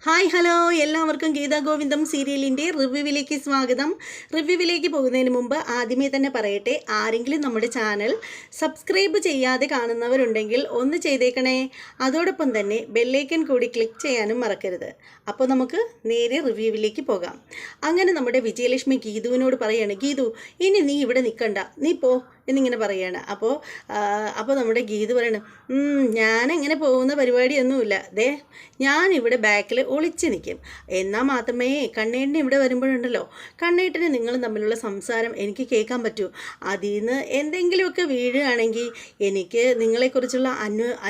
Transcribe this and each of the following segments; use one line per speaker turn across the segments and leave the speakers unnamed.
Hi hello എല്ലാവർക്കും ഗീതാ ഗോവിന്ദം സീരിയലിൻ്റെ റിവ്യൂവിലേക്ക് സ്വാഗതം. റിവ്യൂവിലേക്ക് പോകുന്നതിന് മുമ്പ് ആദ്യമേ തന്നെ പറയട്ടെ, ആരെങ്കിലും നമ്മുടെ ചാനൽ സബ്സ്ക്രൈബ് ചെയ്യാതെ കാണുന്നവരുണ്ടെങ്കിൽ ഒന്ന് ചെയ്തേക്കണേ. അതോടൊപ്പം തന്നെ ബെല്ലൈക്കൻ കൂടി ക്ലിക്ക് ചെയ്യാനും മറക്കരുത്. അപ്പോൾ നമുക്ക് നേരെ റിവ്യൂവിലേക്ക് പോകാം. അങ്ങനെ നമ്മുടെ വിജയലക്ഷ്മി ഗീതുവിനോട് പറയാണ്, ഗീതു ഇനി നീ ഇവിടെ നിൽക്കണ്ട, നീ പോ എന്നിങ്ങനെ പറയുകയാണ്. അപ്പോൾ നമ്മുടെ ഗീതു പറയണം, ഞാനങ്ങനെ പോകുന്ന പരിപാടിയൊന്നുമില്ല, ദേ ഞാനിവിടെ ബാക്കിൽ ഒളിച്ച് നിൽക്കും. എന്നാൽ മാത്രമേ കണ്ണേട്ടിന് ഇവിടെ വരുമ്പോഴുണ്ടല്ലോ കണ്ണേട്ടിന് നിങ്ങളും തമ്മിലുള്ള സംസാരം എനിക്ക് കേൾക്കാൻ പറ്റൂ. അതിൽ നിന്ന് എന്തെങ്കിലുമൊക്കെ വീഴുകയാണെങ്കിൽ എനിക്ക് നിങ്ങളെക്കുറിച്ചുള്ള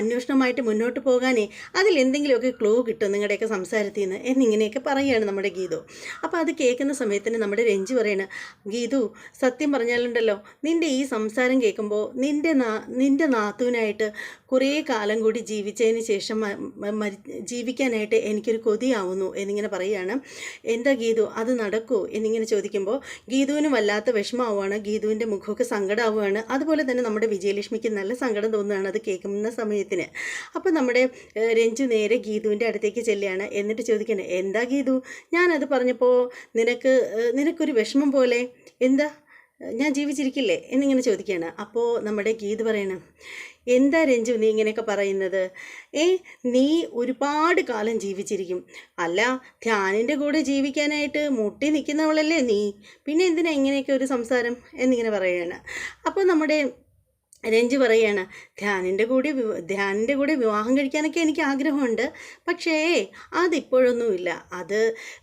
അന്വേഷണമായിട്ട് മുന്നോട്ട് പോകാനേ അതിൽ എന്തെങ്കിലുമൊക്കെ ക്ലൂ കിട്ടും നിങ്ങളുടെയൊക്കെ സംസാരത്തിൽ നിന്ന് എന്നിങ്ങനെയൊക്കെ പറയുകയാണ് നമ്മുടെ ഗീതു. അപ്പോൾ അത് കേൾക്കുന്ന സമയത്തിന് നമ്മുടെ രഞ്ജി പറയാണ്, ഗീതു സത്യം പറഞ്ഞാലുണ്ടല്ലോ നിൻ്റെ ഈ സംസാരം കേൾക്കുമ്പോൾ നിൻ്റെ നാത്തൂനായിട്ട് കുറേ കാലം കൂടി ജീവിച്ചതിന് ശേഷം ജീവിക്കാനായിട്ട് എനിക്കൊരു കൊതിയാവുന്നു എന്നിങ്ങനെ പറയുകയാണ്. എന്താ ഗീതു അത് നടക്കൂ എന്നിങ്ങനെ ചോദിക്കുമ്പോൾ ഗീതുവിന് വല്ലാത്ത വിഷമമാവുകയാണ്. ഗീതുവിൻ്റെ മുഖമൊക്കെ സങ്കടമാവുകയാണ്. അതുപോലെ തന്നെ നമ്മുടെ വിജയലക്ഷ്മിക്ക് നല്ല സങ്കടം തോന്നുകയാണ് അത് കേൾക്കുന്ന സമയത്തിന്. അപ്പോൾ നമ്മുടെ രഞ്ജു നേരെ ഗീതുവിൻ്റെ അടുത്തേക്ക് ചെല്ലുകയാണ്. എന്നിട്ട് ചോദിക്കുകയാണ്, എന്താ ഗീതു ഞാനത് പറഞ്ഞപ്പോൾ നിനക്കൊരു വിഷമം പോലെ, എന്താ ഞാൻ ജീവിച്ചിരിക്കില്ലേ എന്നിങ്ങനെ ചോദിക്കുകയാണ്. അപ്പോൾ നമ്മുടെ ഗീത് പറയണം, എന്താ രഞ്ജു നീ ഇങ്ങനെയൊക്കെ പറയുന്നത്? നീ ഒരുപാട് കാലം ജീവിച്ചിരിക്കും. അല്ല, ധ്യാനിൻ്റെ കൂടെ ജീവിക്കാനായിട്ട് മുട്ടി നിൽക്കുന്നവളല്ലേ നീ, പിന്നെ എന്തിനാ ഇങ്ങനെയൊക്കെ ഒരു സംസാരം എന്നിങ്ങനെ പറയുകയാണ്. അപ്പോൾ നമ്മുടെ രഞ്ജു പറയുകയാണ്, ധ്യാനിൻ്റെ കൂടെ വിവാഹം കഴിക്കാനൊക്കെ എനിക്ക് ആഗ്രഹമുണ്ട്, പക്ഷേ അതിപ്പോഴൊന്നുമില്ല. അത്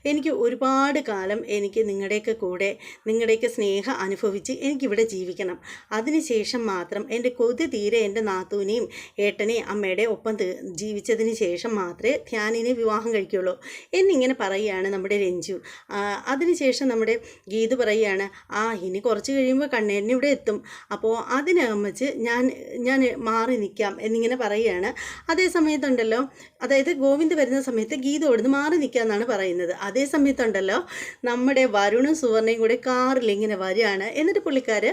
എനിക്ക് ഒരുപാട് കാലം എനിക്ക് നിങ്ങളുടെയൊക്കെ സ്നേഹം അനുഭവിച്ച് എനിക്കിവിടെ ജീവിക്കണം. അതിനുശേഷം മാത്രം എൻ്റെ കൊതി തീരെ എൻ്റെ നാത്തൂനെയും ഏട്ടനെയും അമ്മയുടെ ഒപ്പം ജീവിച്ചതിന് ശേഷം മാത്രമേ ധ്യാനിനെ വിവാഹം കഴിക്കുകയുള്ളൂ എന്നിങ്ങനെ പറയുകയാണ് നമ്മുടെ രഞ്ജു. അതിനുശേഷം നമ്മുടെ ഗീതു പറയുകയാണ്, ഇനി കുറച്ച് കഴിയുമ്പോൾ കണ്ണേടിന് ഇവിടെ എത്തും, അപ്പോൾ അതിനമ്മച്ച് ഞാൻ മാറി നിൽക്കാം എന്നിങ്ങനെ പറയുകയാണ്. അതേ സമയത്തുണ്ടല്ലോ, അതായത് ഗോവിന്ദ് വരുന്ന സമയത്ത് ഗീത ഓടുന്ന് മാറി നിൽക്കാമെന്നാണ് പറയുന്നത്. അതേ സമയത്തുണ്ടല്ലോ നമ്മുടെ വരുണും സുവർണയും കൂടെ കാറിൽ ഇങ്ങനെ വരികയാണ്. എന്നിട്ട് പുള്ളിക്കാർ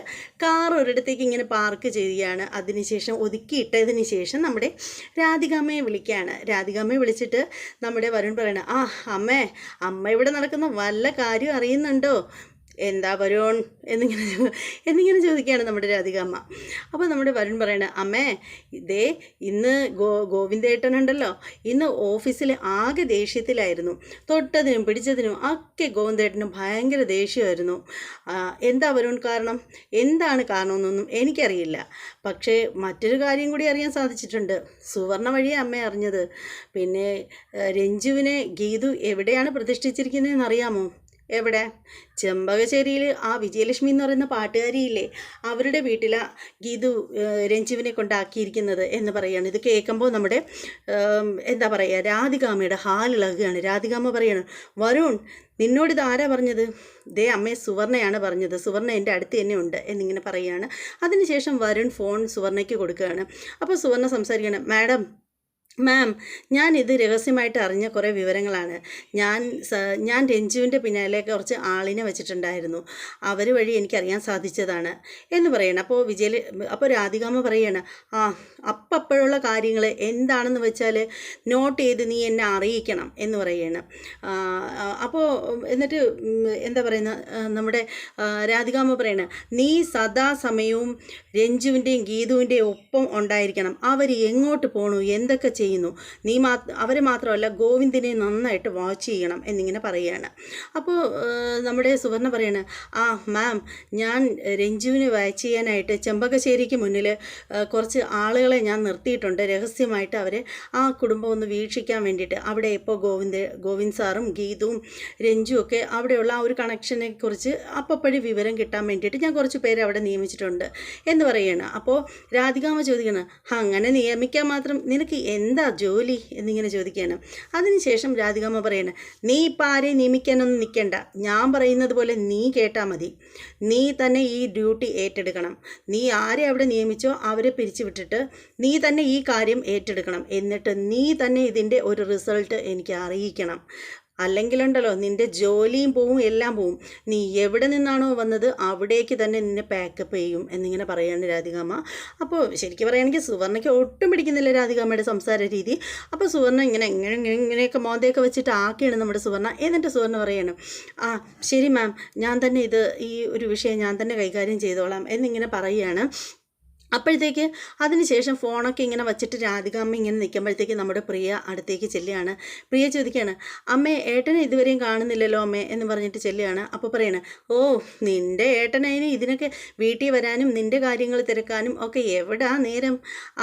കാർ ഒരിടത്തേക്ക് ഇങ്ങനെ പാർക്ക് ചെയ്യുകയാണ്. അതിനുശേഷം ഒതുക്കിയിട്ടതിന് ശേഷം നമ്മുടെ രാധികാമ്മയെ വിളിക്കുകയാണ്. രാധികാമ്മയെ വിളിച്ചിട്ട് നമ്മുടെ വരുൺ പറയണം, അമ്മ ഇവിടെ നടക്കുന്ന വല്ല കാര്യം അറിയുന്നുണ്ടോ? എന്താ വരുൺ എന്നിങ്ങനെ ചോദിക്കുകയാണ് നമ്മുടെ രാധികാമ്മ. അപ്പോൾ നമ്മുടെ വരുൺ പറയണ, അമ്മേ ഇതേ ഇന്ന് ഗോവിന്ദേട്ടനുണ്ടല്ലോ ഇന്ന് ഓഫീസിൽ ആകെ ദേഷ്യത്തിലായിരുന്നു. തൊട്ടതിനും പിടിച്ചതിനും ഒക്കെ ഗോവിന്ദേട്ടനും ഭയങ്കര ദേഷ്യമായിരുന്നു. എന്താ വരുൺ കാരണം, എന്താണ് കാരണമെന്നൊന്നും എനിക്കറിയില്ല. പക്ഷേ മറ്റൊരു കാര്യം കൂടി അറിയാൻ സാധിച്ചിട്ടുണ്ട്. സുവർണ വഴിയെ അമ്മ അറിഞ്ഞത്. പിന്നെ രഞ്ജുവിനെ ഗീതു എവിടെയാണ് പ്രതിഷ്ഠിച്ചിരിക്കുന്നതെന്ന് അറിയാമോ? എവിടെ? ചെമ്പകശ്ശേരിയിൽ ആ വിജയലക്ഷ്മി എന്ന് പറയുന്ന പാട്ടുകാരിയില്ലേ, അവരുടെ വീട്ടിലാണ് ഗീതു രഞ്ജുവിനെ കൊണ്ടാക്കിയിരിക്കുന്നത് എന്ന് പറയുകയാണ്. ഇത് കേൾക്കുമ്പോൾ നമ്മുടെ എന്താ പറയുക, രാധികാമ്മയുടെ ഹാലിളകുകയാണ്. രാധികാമ്മ പറയാണ്, വരുൺ നിന്നോടിത് ആരാ പറഞ്ഞത്? ദേ അമ്മയെ സുവർണയാണ് പറഞ്ഞത്, സുവർണ എൻ്റെ അടുത്ത് തന്നെ ഉണ്ട് എന്നിങ്ങനെ പറയുകയാണ്. അതിനുശേഷം വരുൺ ഫോൺ സുവർണയ്ക്ക് കൊടുക്കുകയാണ്. അപ്പോൾ സുവർണ സംസാരിക്കുകയാണ്, മാം ഞാനിത് രഹസ്യമായിട്ട് അറിഞ്ഞ കുറേ വിവരങ്ങളാണ്. ഞാൻ രഞ്ജുവിൻ്റെ പിന്നാലെ കുറച്ച് ആളിനെ വെച്ചിട്ടുണ്ടായിരുന്നു, അവർ വഴി എനിക്കറിയാൻ സാധിച്ചതാണ് എന്ന് പറയണം. അപ്പോൾ രാധികാമ്മ പറയാണ്, അപ്പോഴുള്ള കാര്യങ്ങൾ എന്താണെന്ന് വെച്ചാൽ നോട്ട് ചെയ്ത് നീ എന്നെ അറിയിക്കണം എന്ന് പറയണം. അപ്പോൾ എന്നിട്ട് എന്താ പറയുന്ന നമ്മുടെ രാധികാമ്മ പറയണം, നീ സദാസമയവും രഞ്ജുവിൻ്റെയും ഗീതുവിൻ്റെയും ഒപ്പം ഉണ്ടായിരിക്കണം. അവർ എങ്ങോട്ട് പോകണു, എന്തൊക്കെ ചെയ്യുന്നു, അവരെ മാത്രമല്ല ഗോവിന്ദിനെ നന്നായിട്ട് വാച്ച് ചെയ്യണം എന്നിങ്ങനെ പറയുകയാണ്. അപ്പോൾ നമ്മുടെ സുവർണ പറയാണ്, മാം ഞാൻ രഞ്ജുവിനെ വാച്ച് ചെയ്യാനായിട്ട് ചെമ്പകശ്ശേരിക്ക് മുന്നിൽ കുറച്ച് ആളുകളെ ഞാൻ നിർത്തിയിട്ടുണ്ട്, രഹസ്യമായിട്ട് അവരെ ആ കുടുംബം ഒന്ന് വീക്ഷിക്കാൻ വേണ്ടിയിട്ട്. അവിടെ ഇപ്പോൾ ഗോവിന്ദ് സാറും ഗീതുവും രഞ്ജുവും ഒക്കെ അവിടെയുള്ള ആ ഒരു കണക്ഷനെ കുറിച്ച് അപ്പപ്പഴി വിവരം കിട്ടാൻ വേണ്ടിയിട്ട് ഞാൻ കുറച്ച് പേരെ അവിടെ നിയമിച്ചിട്ടുണ്ട് എന്ന് പറയുകയാണ്. അപ്പോൾ രാധികാമ്മ ചോദിക്കണം, അങ്ങനെ നിയമിക്കാൻ മാത്രം നിനക്ക് എന്താ ജോലി എന്നിങ്ങനെ ചോദിക്കുകയാണ്. അതിനുശേഷം രാധികാമ്മ പറയണം, നീ ഇപ്പം ആരെയും നിയമിക്കാനൊന്നും നിൽക്കണ്ട, ഞാൻ പറയുന്നത് പോലെ നീ കേട്ടാൽ മതി. നീ തന്നെ ഈ ഡ്യൂട്ടി ഏറ്റെടുക്കണം. നീ ആരെ അവിടെ നിയമിച്ചോ അവരെ പിരിച്ചുവിട്ടിട്ട് നീ തന്നെ ഈ കാര്യം ഏറ്റെടുക്കണം. എന്നിട്ട് നീ തന്നെ ഇതിൻ്റെ ഒരു റിസൾട്ട് എനിക്ക് അറിയിക്കണം. അല്ലെങ്കിലുണ്ടല്ലോ നിൻ്റെ ജോലിയും പോവും, എല്ലാം പോവും. നീ എവിടെ നിന്നാണോ വന്നത് അവിടേക്ക് തന്നെ നിന്നെ പാക്കപ്പ് ചെയ്യും എന്നിങ്ങനെ പറയുകയാണ് രാധികാമ്മ. അപ്പോൾ ശരിക്കും പറയുകയാണെങ്കിൽ സുവർണയ്ക്ക് ഒട്ടും പിടിക്കുന്നില്ല രാധികാമ്മയുടെ സംസാര രീതി. അപ്പോൾ സുവർണ ഇങ്ങനെയൊക്കെ മോന്തയൊക്കെ വെച്ചിട്ട് ആക്കിയാണ് നമ്മുടെ സുവർണ. എന്നിട്ട് സുവർണ പറയാണ്, ആ ശരി മാം, ഞാൻ തന്നെ ഈ ഒരു വിഷയം ഞാൻ തന്നെ കൈകാര്യം ചെയ്തോളാം എന്നിങ്ങനെ പറയുകയാണ്. അപ്പോഴത്തേക്ക് അതിനുശേഷം ഫോണൊക്കെ ഇങ്ങനെ വച്ചിട്ട് രാധികാമ്മ ഇങ്ങനെ നിൽക്കുമ്പോഴത്തേക്ക് നമ്മുടെ പ്രിയ അടുത്തേക്ക് ചെല്ലുകയാണ്. പ്രിയ ചോദിക്കുകയാണ്, അമ്മേ ഏട്ടനെ ഇതുവരെയും കാണുന്നില്ലല്ലോ അമ്മേ എന്ന് പറഞ്ഞിട്ട് ചെല്ലുകയാണ്. അപ്പോൾ പറയാണ്, ഓ നിൻ്റെ ഏട്ടനതിന് ഇതിനൊക്കെ വീട്ടിൽ വരാനും നിൻ്റെ കാര്യങ്ങൾ തിരക്കാനും ഒക്കെ എവിടാ നേരം?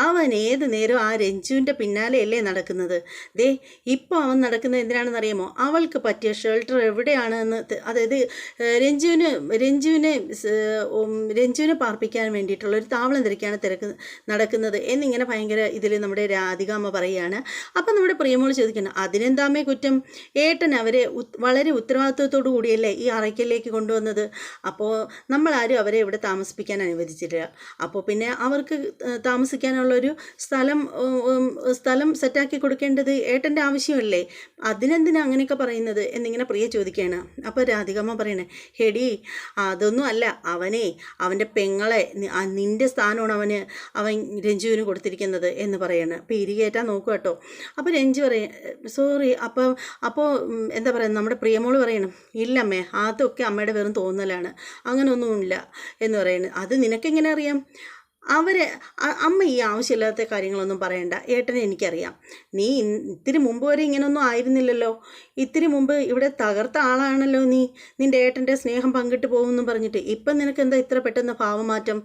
അവൻ ഏത് നേരം ആ രഞ്ജുവിൻ്റെ പിന്നാലെയല്ലേ നടക്കുന്നത്? ദേ ഇപ്പോൾ അവൻ നടക്കുന്നത് എന്തിനാണെന്ന് അറിയാമോ? അവൾക്ക് പറ്റിയ ഷെൽട്ടർ എവിടെയാണെന്ന്, അതായത് രഞ്ജുവിനെ പാർപ്പിക്കാൻ വേണ്ടിയിട്ടുള്ള ഒരു താവളം നടക്കുന്നത് എന്നിങ്ങനെ ഭയങ്കര ഇതിൽ നമ്മുടെ രാധികാമ്മ പറയുകയാണ്. അപ്പം നമ്മുടെ പ്രിയമോൾ ചോദിക്കണം, അതിനെന്താമേ കുറ്റം? ഏട്ടൻ അവരെ വളരെ ഉത്തരവാദിത്വത്തോടു കൂടിയല്ലേ ഈ അറയ്ക്കലേക്ക് കൊണ്ടുവന്നത്. അപ്പോൾ നമ്മളാരും അവരെ ഇവിടെ താമസിപ്പിക്കാൻ അനുവദിച്ചില്ല. അപ്പോൾ പിന്നെ അവർക്ക് താമസിക്കാനുള്ളൊരു സ്ഥലം സെറ്റാക്കി കൊടുക്കേണ്ടത് ഏട്ടൻ്റെ ആവശ്യമല്ലേ? അതിനെന്തിനാ അങ്ങനെയൊക്കെ പറയുന്നത് എന്നിങ്ങനെ പ്രിയ ചോദിക്കുകയാണ്. അപ്പോൾ രാധികാമ്മ പറയണേ, ഹെടി അതൊന്നും അല്ല, അവൻ്റെ പെങ്ങളെ നിൻ്റെ സ്ഥാനമാണ് അവൻ രഞ്ജുവിന് കൊടുത്തിരിക്കുന്നത് എന്ന് പറയാണ്. അപ്പോൾ ഇരികേറ്റാൻ നോക്കുക കേട്ടോ. അപ്പോൾ രഞ്ജു പറയും, സോറി. അപ്പോൾ എന്താ പറയുക, നമ്മുടെ പ്രിയമോള് പറയണം, ഇല്ലമ്മേ അതൊക്കെ അമ്മയുടെ വെറും തോന്നലാണ്, അങ്ങനെയൊന്നുമില്ല എന്ന് പറയുന്നത്. അത് നിനക്കെങ്ങനെ അറിയാം? അമ്മ ഈ ആവശ്യമില്ലാത്ത കാര്യങ്ങളൊന്നും പറയണ്ട, ഏട്ടനെ എനിക്കറിയാം. നീ ഇത്തിരി മുമ്പ് വരെ ഇങ്ങനെയൊന്നും ആയിരുന്നില്ലല്ലോ. ഇത്തിരി മുമ്പ് ഇവിടെ തകർത്ത ആളാണല്ലോ നീ. നിൻ്റെ ഏട്ടൻ്റെ സ്നേഹം പങ്കിട്ട് പോകുമെന്നും പറഞ്ഞിട്ട് ഇപ്പം നിനക്ക് എന്താ ഇത്ര പെട്ടെന്ന് ഭാവമാറ്റം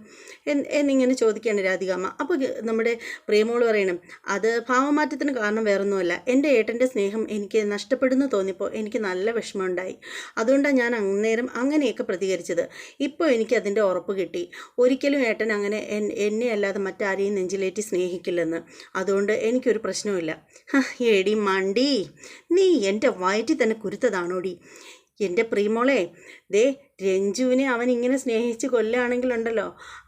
എന്നിങ്ങനെ ചോദിക്കുകയാണ് രാധികാമ്മ. അപ്പോൾ നമ്മുടെ പ്രിയമോള് പറയണം, അത് ഭാവമാറ്റത്തിന് കാരണം വേറൊന്നുമല്ല, എൻ്റെ ഏട്ടൻ്റെ സ്നേഹം എനിക്ക് നഷ്ടപ്പെടുന്നു തോന്നിയപ്പോൾ എനിക്ക് നല്ല വിഷമമുണ്ടായി. അതുകൊണ്ടാണ് ഞാൻ അന്നേരം അങ്ങനെയൊക്കെ പ്രതികരിച്ചത്. ഇപ്പോൾ എനിക്ക് അതിൻ്റെ ഉറപ്പ് കിട്ടി. ഒരിക്കലും ഏട്ടൻ അങ്ങനെ എന്നെ അല്ലാതെ മറ്റാരെയും നെഞ്ചിലേറ്റി സ്നേഹിക്കില്ലെന്ന്. അതുകൊണ്ട് എനിക്കൊരു പ്രശ്നവുമില്ല. എടി മണ്ടി, നീ എൻ്റെ വയറ്റിൽ തന്നെ കുരുത്തതാണോടി? എൻ്റെ പ്രിയമോളെ, ദേ രഞ്ജുവിനെ അവൻ ഇങ്ങനെ സ്നേഹിച്ച് കൊല്ലുകയാണെങ്കിലുണ്ടല്ലോ,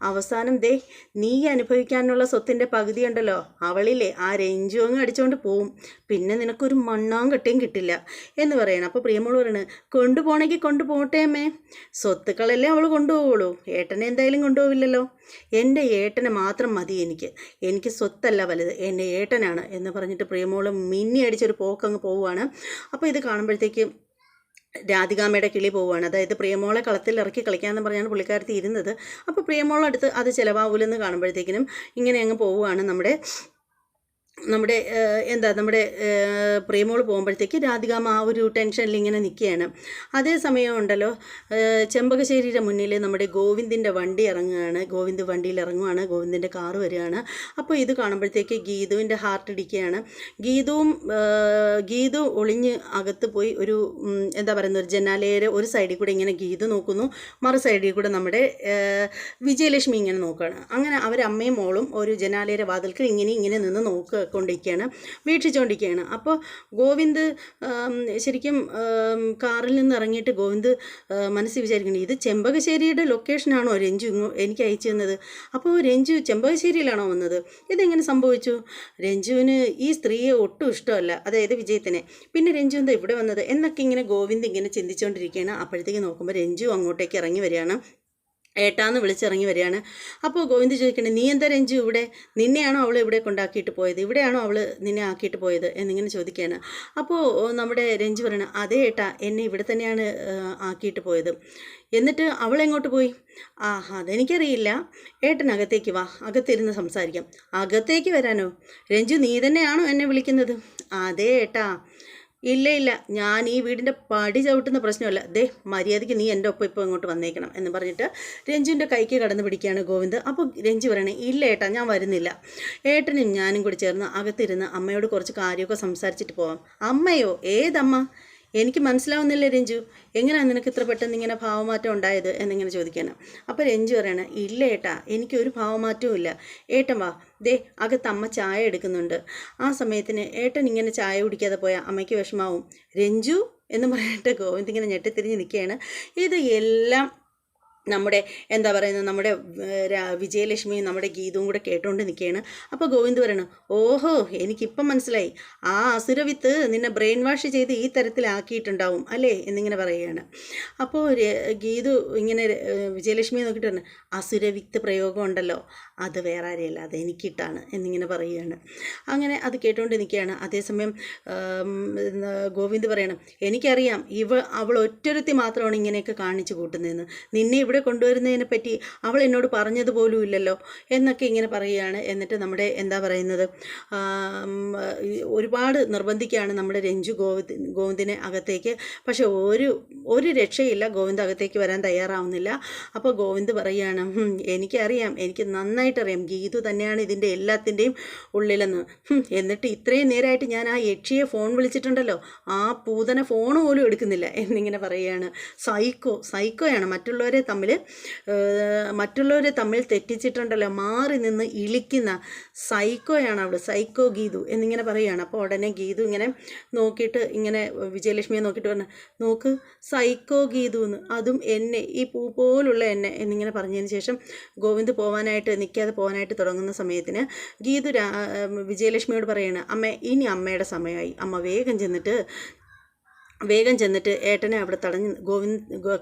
അവസാനം ദേ നീ അനുഭവിക്കാനുള്ള സ്വത്തിൻ്റെ പകുതി ഉണ്ടല്ലോ അവളിലെ ആ രഞ്ജു അങ്ങ് അടിച്ചുകൊണ്ട് പോവും. പിന്നെ നിനക്കൊരു മണ്ണാങ്കട്ടയും കിട്ടില്ല എന്ന് പറയണം. അപ്പോൾ പ്രിയമോള് പറയണത്, കൊണ്ടുപോകണമെങ്കിൽ കൊണ്ടുപോകട്ടെ അമ്മേ, സ്വത്തുക്കളല്ലേ അവൾ കൊണ്ടുപോകുള്ളൂ, ഏട്ടനെ എന്തായാലും കൊണ്ടുപോവില്ലല്ലോ. എൻ്റെ ഏട്ടനെ മാത്രം മതി എനിക്ക് സ്വത്തല്ല വലുത്, എൻ്റെ ഏട്ടനാണ് എന്ന് പറഞ്ഞിട്ട് പ്രിയമോള് മിന്നി അടിച്ചൊരു പോക്കങ്ങ് പോവുകയാണ്. അപ്പോൾ ഇത് കാണുമ്പോഴത്തേക്ക് രാധികാമ്മയുടെ കിളി പോവുകയാണ്. അതായത് പ്രിയമോളെ കളത്തിൽ ഇറക്കി കളിക്കാമെന്ന് പറഞ്ഞാണ് പുള്ളിക്കാരത്തി ഇരുന്നത്. അപ്പോൾ പ്രിയമോളടുത്ത് അത് ചിലവാകൂലെന്ന് കാണുമ്പോഴത്തേക്കിനും ഇങ്ങനെ അങ്ങ് പോവുകയാണ് നമ്മുടെ പ്രിയമോള് പോകുമ്പോഴത്തേക്ക് രാധികാമ്മ ആ ഒരു ടെൻഷനിൽ ഇങ്ങനെ നിൽക്കുകയാണ്. അതേസമയം ഉണ്ടല്ലോ ചെമ്പകശ്ശേരിയുടെ മുന്നിൽ നമ്മുടെ ഗോവിന്ദിൻ്റെ വണ്ടി ഇറങ്ങുകയാണ്. ഗോവിന്ദ് വണ്ടിയിൽ ഇറങ്ങുകയാണ്, ഗോവിന്ദിൻ്റെ കാറ് വരികയാണ്. അപ്പോൾ ഇത് കാണുമ്പോഴത്തേക്ക് ഗീതുവിൻ്റെ ഹാർട്ട് ഇടിക്കുകയാണ്. ഗീതു ഒളിഞ്ഞ് അകത്ത് പോയി ഒരു ഒരു ജനാലയുടെ ഒരു സൈഡിൽ കൂടെ ഇങ്ങനെ ഗീതു നോക്കുന്നു, മറു സൈഡിൽ കൂടെ നമ്മുടെ വിജയലക്ഷ്മി ഇങ്ങനെ നോക്കുകയാണ്. അങ്ങനെ അവരമ്മയും മോളും ഒരു ജനാലയുടെ വാതിൽക്ക് ഇങ്ങനെ നിന്ന് വീക്ഷിച്ചുകൊണ്ടിരിക്കുകയാണ്. അപ്പോൾ ഗോവിന്ദ് ശരിക്കും കാറിൽ നിന്ന് ഇറങ്ങിയിട്ട് ഗോവിന്ദ് മനസ്സിൽ വിചാരിക്കുന്നത്, ഇത് ചെമ്പകശ്ശേരിയുടെ ലൊക്കേഷനാണോ രഞ്ജു എനിക്ക് അയച്ചു തന്നത്? അപ്പോൾ രഞ്ജു ചെമ്പകശ്ശേരിയിലാണോ വന്നത്? ഇതെങ്ങനെ സംഭവിച്ചു? രഞ്ജുവിന് ഈ സ്ത്രീയെ ഒട്ടും ഇഷ്ടമല്ല, അതായത് വിജയത്തിനെ. പിന്നെ രഞ്ജു എന്താ ഇവിടെ വന്നത് എന്നൊക്കെ ഇങ്ങനെ ഗോവിന്ദ് ഇങ്ങനെ ചിന്തിച്ചുകൊണ്ടിരിക്കുകയാണ്. അപ്പോഴത്തേക്ക് നോക്കുമ്പോൾ രഞ്ജു അങ്ങോട്ടേക്ക് ഇറങ്ങി വരികയാണ്, ഏട്ടാന്ന് വിളിച്ചിറങ്ങി വരികയാണ്. അപ്പോൾ ഗോവിന്ദ് ചോദിക്കണേ, നീ എന്താ രഞ്ജു ഇവിടെ? നിന്നെയാണോ അവൾ ഇവിടെ കൊണ്ടാക്കിയിട്ട് പോയത്? ഇവിടെയാണോ അവൾ നിന്നെ ആക്കിയിട്ട് പോയത് എന്നിങ്ങനെ ചോദിക്കുകയാണ്. അപ്പോൾ നമ്മുടെ രഞ്ജു പറയണം, അതേ ഏട്ടാ, എന്നെ ഇവിടെ തന്നെയാണ് ആക്കിയിട്ട് പോയത്. എന്നിട്ട് അവൾ എങ്ങോട്ട് പോയി? അതെനിക്കറിയില്ല. ഏട്ടൻ അകത്തേക്ക് വാ, അകത്തിരുന്ന് സംസാരിക്കാം. അകത്തേക്ക് വരാനോ? രഞ്ജു, നീ തന്നെയാണോ എന്നെ വിളിക്കുന്നത്? അതേ ഏട്ടാ. ഇല്ല, ഞാൻ ഈ വീടിൻ്റെ പടി ചവിട്ടുന്ന പ്രശ്നമല്ല. ദേ മര്യാദയ്ക്ക് നീ എൻ്റെ ഒപ്പം ഇപ്പോൾ ഇങ്ങോട്ട് വന്നേക്കണം എന്ന് പറഞ്ഞിട്ട് രഞ്ജുവിൻ്റെ കൈക്ക് കടന്ന് പിടിക്കുകയാണ് ഗോവിന്ദ്. അപ്പോൾ രഞ്ജു പറയണേ, ഇല്ല ഏട്ടാ, ഞാൻ വരുന്നില്ല. ഏട്ടനും ഞാനും കൂടി ചേർന്ന് അകത്തിരുന്ന് അമ്മയോട് കുറച്ച് കാര്യമൊക്കെ സംസാരിച്ചിട്ട് പോവാം. അമ്മയോ? ഏതമ്മ? എനിക്ക് മനസ്സിലാവുന്നില്ല രഞ്ജു, എങ്ങനെയാണ് നിനക്ക് ഇത്ര പെട്ടെന്ന് ഇങ്ങനെ ഭാവമാറ്റം ഉണ്ടായത് എന്നിങ്ങനെ ചോദിക്കാണ്. അപ്പോൾ രഞ്ജു പറയണ, ഇല്ല ഏട്ടാ, എനിക്കൊരു ഭാവമാറ്റവും ഇല്ല. ഏട്ടൻ വാ, ദേ അകത്ത് അമ്മ ചായ എടുക്കുന്നുണ്ട്. ആ സമയത്തിന് ഏട്ടൻ ഇങ്ങനെ ചായ കുടിക്കാതെ പോയാൽ അമ്മയ്ക്ക് വിഷമാവും. രഞ്ജു എന്ന് പറഞ്ഞിട്ട് ഗോവിന്ദ് ഇങ്ങനെ ഞെട്ടിത്തിരിഞ്ഞ് നിൽക്കുകയാണ്. ഇത് എല്ലാം നമ്മുടെ എന്താ പറയുന്നത് നമ്മുടെ വിജയലക്ഷ്മിയും നമ്മുടെ ഗീതവും കൂടെ കേട്ടുകൊണ്ട് നിൽക്കുകയാണ്. അപ്പോൾ ഗോവിന്ദ് പറയണം, ഓഹോ എനിക്കിപ്പം മനസ്സിലായി, ആ അസുരവിത്ത് നിന്നെ ബ്രെയിൻ വാഷ് ചെയ്ത് ഈ തരത്തിലാക്കിയിട്ടുണ്ടാവും അല്ലേ എന്നിങ്ങനെ പറയുകയാണ്. അപ്പോൾ ഗീതു ഇങ്ങനെ വിജയലക്ഷ്മിയെ നോക്കിയിട്ട് പറഞ്ഞു, അസുരവിത്ത് പ്രയോഗം ഉണ്ടല്ലോ, അത് വേറെ ആരെയല്ല, അത് എനിക്കിട്ടാണ് എന്നിങ്ങനെ പറയുകയാണ്. അങ്ങനെ അത് കേട്ടുകൊണ്ട് നിൽക്കുകയാണ്. അതേസമയം ഗോവിന്ദ് പറയണം, എനിക്കറിയാം അവൾ ഒറ്റൊരുത്തി മാത്രമാണ് ഇങ്ങനെയൊക്കെ കാണിച്ചു കൂട്ടുന്നതെന്ന്, നിന്നെ ഇവിടെ കൊണ്ടുവരുന്നതിനെ പറ്റി അവൾ എന്നോട് പറഞ്ഞതുപോലും ഇല്ലല്ലോ എന്നൊക്കെ ഇങ്ങനെ പറയുകയാണ്. എന്നിട്ട് നമ്മുടെ എന്താ പറയുന്നത്, ഒരുപാട് നിർബന്ധിക്കുകയാണ് നമ്മുടെ രഞ്ജു ഗോവിന്ദിനെ അകത്തേക്ക്. പക്ഷെ ഒരു രക്ഷയില്ല, ഗോവിന്ദ് അകത്തേക്ക് വരാൻ തയ്യാറാവുന്നില്ല. അപ്പോൾ ഗോവിന്ദ് പറയുകയാണ്, എനിക്കറിയാം, എനിക്ക് നന്നായിട്ടറിയാം ഗീതു തന്നെയാണ് ഇതിൻ്റെ എല്ലാത്തിൻ്റെയും ഉള്ളിലെന്ന്. എന്നിട്ട് ഇത്രയും നേരമായിട്ട് ഞാൻ ആ യക്ഷിയെ ഫോൺ വിളിച്ചിട്ടുണ്ടല്ലോ, ആ പൂതന ഫോൺ പോലും എടുക്കുന്നില്ല എന്നിങ്ങനെ പറയുകയാണ്. സൈക്കോയാണ്, മറ്റുള്ളവരെ തമ്മിൽ തെറ്റിച്ചിട്ടുണ്ടല്ലോ, മാറി നിന്ന് ഇളിക്കുന്ന സൈക്കോയാണ് അവൾ, സൈക്കോ ഗീതു എന്നിങ്ങനെ പറയുകയാണ്. അപ്പോൾ ഉടനെ ഗീതു ഇങ്ങനെ നോക്കിയിട്ട് ഇങ്ങനെ വിജയലക്ഷ്മിയെ നോക്കിയിട്ട് പറഞ്ഞു, നോക്ക് സൈക്കോ ഗീതു എന്ന്, അതും എന്നെ, ഈ പൂ പോലുള്ള എന്നെ എന്നിങ്ങനെ പറഞ്ഞതിന് ശേഷം ഗോവിന്ദ് നിൽക്കാതെ പോകാനായിട്ട് തുടങ്ങുന്ന സമയത്തിന് ഗീതു വിജയലക്ഷ്മിയോട് പറയാണ്, അമ്മ ഇനി അമ്മയുടെ സമയമായി, അമ്മ വേഗം ചെന്നിട്ട് ഏട്ടനെ അവിടെ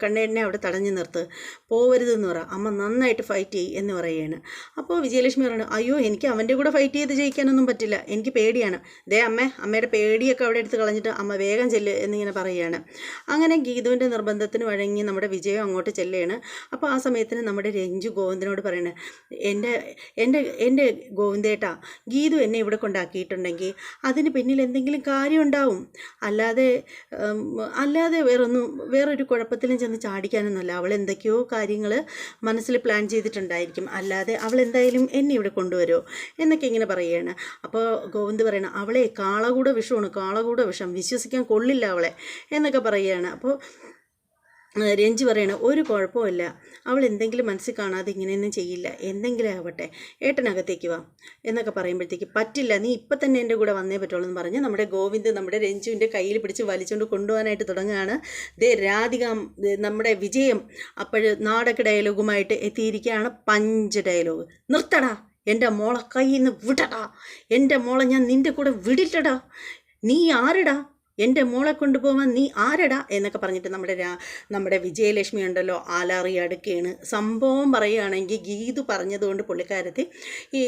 കണ്ണേട്ടനെ അവിടെ തടഞ്ഞു നിർത്ത്, പോവരുതെന്ന് പറ, അമ്മ നന്നായിട്ട് ഫൈറ്റ് ചെയ്യും എന്ന് പറയുകയാണ്. അപ്പോൾ വിജയലക്ഷ്മി പറയുന്നത്, അയ്യോ എനിക്ക് അവൻ്റെ കൂടെ ഫൈറ്റ് ചെയ്ത് ജയിക്കാനൊന്നും പറ്റില്ല, എനിക്ക് പേടിയാണ്, അമ്മയുടെ പേടിയൊക്കെ അവിടെ എടുത്ത് കളഞ്ഞിട്ട് അമ്മ വേഗം ചെല്ല് എന്നിങ്ങനെ പറയുകയാണ്. അങ്ങനെ ഗീതുവിൻ്റെ നിർബന്ധത്തിന് വഴങ്ങി നമ്മുടെ വിജയം അങ്ങോട്ട് ചെല്ലുകയാണ്. അപ്പോൾ ആ സമയത്തിന് നമ്മുടെ രഞ്ജു ഗോവിന്ദനോട് പറയണേ, എൻ്റെ ഗോവിന്ദേട്ടാ, ഗീതു എന്നെ ഇവിടെ കൊണ്ടാക്കിയിട്ടുണ്ടെങ്കിൽ അതിന് പിന്നിൽ എന്തെങ്കിലും കാര്യം ഉണ്ടാവും, അല്ലാതെ വേറൊരു കുഴപ്പത്തിലും ചെന്ന് ചാടിക്കാനൊന്നുമല്ല. അവൾ എന്തൊക്കെയോ കാര്യങ്ങൾ മനസ്സിൽ പ്ലാൻ ചെയ്തിട്ടുണ്ടായിരിക്കും, അല്ലാതെ അവൾ എന്തായാലും എന്നെ ഇവിടെ കൊണ്ടുവരുമോ എന്നൊക്കെ ഇങ്ങനെ പറയുകയാണ്. അപ്പോൾ ഗോവിന്ദ് പറയണം, അവളെ കാളകൂട വിഷം, വിശ്വസിക്കാൻ കൊള്ളില്ല അവളെ എന്നൊക്കെ പറയുകയാണ്. അപ്പോൾ രഞ്ജു പറയണം, ഒരു കുഴപ്പമില്ല, അവൾ എന്തെങ്കിലും മനസ്സിൽ കാണാതെ ഇങ്ങനെയൊന്നും ചെയ്യില്ല, എന്തെങ്കിലും ആവട്ടെ, ഏട്ടനകത്തേക്ക് വാ എന്നൊക്കെ പറയുമ്പോഴത്തേക്ക്, പറ്റില്ല, നീ ഇപ്പം തന്നെ എൻ്റെ കൂടെ വന്നേ പറ്റുള്ളൂ എന്ന് പറഞ്ഞ് നമ്മുടെ ഗോവിന്ദ് നമ്മുടെ രഞ്ജുവിൻ്റെ കയ്യിൽ പിടിച്ച് വലിച്ചുകൊണ്ട് കൊണ്ടുപോകാനായിട്ട് തുടങ്ങുകയാണ്. രാധിക നമ്മുടെ വിജയം അപ്പോൾ നാടക ഡയലോഗുമായിട്ട് എത്തിയിരിക്കുകയാണ്. പഞ്ച് ഡയലോഗ്, നിർത്തടാ, എൻ്റെ മോളെ കയ്യിൽ നിന്ന് വിടടാ, എൻ്റെ മോളെ ഞാൻ നിൻ്റെ കൂടെ വിടില്ലടാ, നീ ആരടാ, എൻ്റെ മോളെ കൊണ്ടുപോകാൻ നീ ആരടാ എന്നൊക്കെ പറഞ്ഞിട്ട് നമ്മുടെ വിജയലക്ഷ്മി ഉണ്ടല്ലോ ആലാറി അടുക്കുകയാണ്. സംഭവം പറയുകയാണെങ്കിൽ ഗീതു പറഞ്ഞതുകൊണ്ട് പുള്ളിക്കാരത്തി ഈ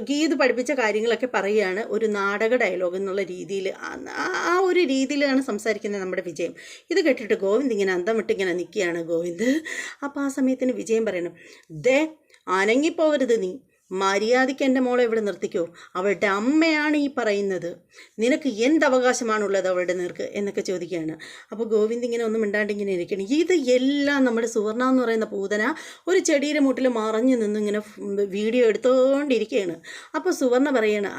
ഗീതു പഠിപ്പിച്ച കാര്യങ്ങളൊക്കെ പറയുകയാണ്, ഒരു നാടക ഡയലോഗ് എന്നുള്ള രീതിയിൽ, ആ ഒരു രീതിയിലാണ് സംസാരിക്കുന്നത് നമ്മുടെ വിജയം. ഇത് കേട്ടിട്ട് ഗോവിന്ദ് ഇങ്ങനെ അന്തം വിട്ട് ഇങ്ങനെ നിൽക്കുകയാണ് ഗോവിന്ദ്. അപ്പോൾ ആ സമയത്തിന് വിജയം പറയണം, അനങ്ങിപ്പോകരുത്, നീ മര്യാദയ്ക്ക് എൻ്റെ മോളെ ഇവിടെ നിർത്തിക്കോ, അവളുടെ അമ്മയാണ് ഈ പറയുന്നത്, നിനക്ക് എന്തവകാശമാണുള്ളത് അവളുടെ നേർക്ക് എന്നൊക്കെ ചോദിക്കുകയാണ്. അപ്പോൾ ഗോവിന്ദ് ഇങ്ങനെ ഒന്നും മിണ്ടാണ്ട് ഇങ്ങനെ ഇരിക്കണം. ഇത് എല്ലാം നമ്മുടെ സുവർണ എന്ന് പറയുന്ന പൂതന ഒരു ചെടിയുടെ മൂട്ടിൽ മറഞ്ഞു നിന്ന് ഇങ്ങനെ വീഡിയോ എടുത്തുകൊണ്ടിരിക്കുകയാണ്. അപ്പോൾ സുവർണ പറയാണ്,